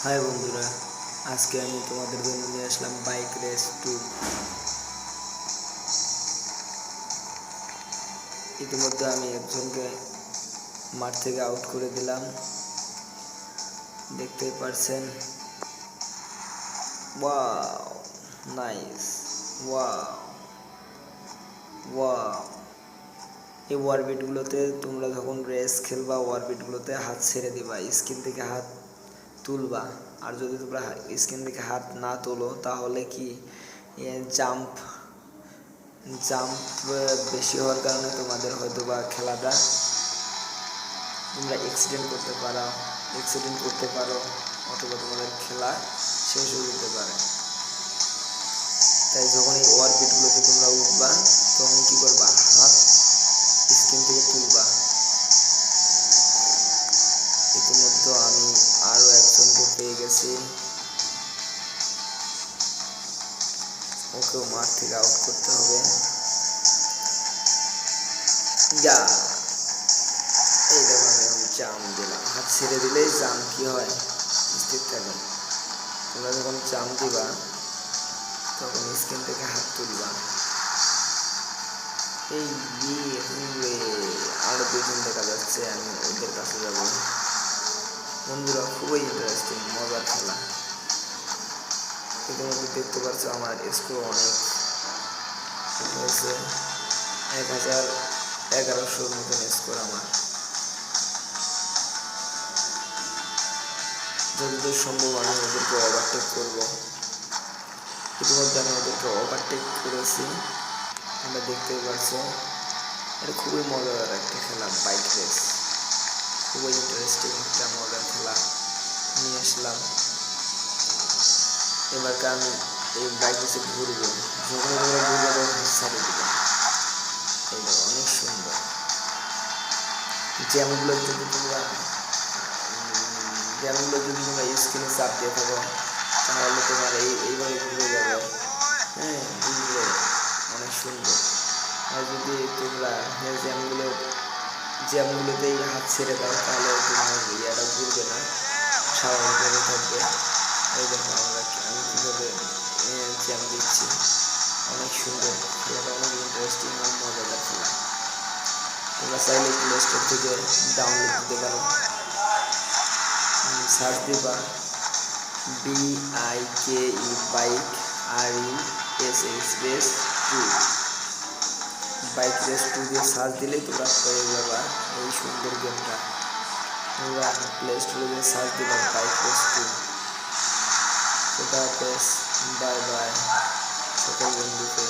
High বন্ধুরা, আজকে আমি তোমাদের জন্য নিয়ে আসলাম বাইক রেস 2। ইতিমধ্যে আমি একজনকে মাঠ থেকে আউট করে দিলাম, দেখতেই পারছেন। Wow, nice, wow wow. এই ওয়ারবিটগুলোতে তোমরা যখন রেস খেলবা, ওয়ারবিটগুলোতে হাত ছেড়ে দিবা, স্ক্রিন থেকে হাত তুলবা। আর যদি তোমরা স্ক্রিন থেকে হাত না তোলো তাহলে কি জাম্প জাম্প বেশি হওয়ার কারণে তোমাদের হয়তো বা খেলাটা তোমরা অ্যাক্সিডেন্ট করতে পারো অথবা তোমাদের খেলা শেষ হয়ে যেতে পারে। তাই যখন এই ওয়ারবিটগুলোতে তোমরা উঠবা তখন কি করবা, হাত স্ক্রিন থেকে তুলবা। ইতিমধ্যে আমি আরও একজনকে পেয়ে গেছি, ওকেও মাঠ থেকে আউট করতে হবে। যা, এই দেখো আমি এখন জাম্প দিলাম, হাত ছেড়ে দিলেই জাম্প কি হয়, স্থির থাকে। তোমরা যখন জাম্প দিবা তখন স্ক্রিন থেকে হাত তুলবা। এই আরো দুজন দেখা যাচ্ছে, আমি ওদের কাছে যাবো। বন্ধুরা, খুবই ইন্টারেস্টিং, মজার খেলা। ইতিমধ্যে দেখতে পাচ্ছ আমার স্কোর অনেক হয়েছে, 1100-র মতন স্কোর আমার। যতদূর সম্ভব আমি ওদেরকে ওভারটেক করবো। ইতিমধ্যে আমি ওদেরকে ওভারটেক করেছি, তোমরা দেখতেই পাচ্ছ। এটা খুবই মজাদার একটা খেলা, বাইক রেস। খুবই ইন্টারেস্টিং একটা মজার খেলা নিয়ে আসলাম। এবারকে আমি এই বাইক রেসে ঘুরবো, যখন ঘুরবো তখন ছাড়িয়ে দেবো। এটা অনেক সুন্দর। জ্যামগুলো যদি তোমরা স্ক্রিনে চাপ দিয়ে থাকো তাহলে তোমার এইভাবে ঘুরে যাবে। হ্যাঁ, বুঝলে, অনেক সুন্দর। আর যদি তোমরা জ্যামগুলোতেই হাত ছেড়ে দাও তাহলে তোমার ইয়াটা ঘুরবে না, স্বাভাবিকভাবে থাকবে। এই দেখো আমি কীভাবে জ্যাম দিচ্ছি, অনেক সুন্দর। খেলাটা অনেক ইন্টারেস্টিং এবং মজাদার খেলা। তোমরা চাইলে প্লে স্টোর থেকে ডাউনলোড দিতে পারো, সার্চ দিবা BIKE bike RESS race 2, bike race 2 দিয়ে সার্চ দিলেই তোমরা পেয়ে যাবা এই সুন্দর গেমটা। তোমরা প্লে স্টোরে গিয়ে সার্চ দিবা বাইক রেস 2। খোদা হাফেজ, বাই বাই সকল বন্ধুকে।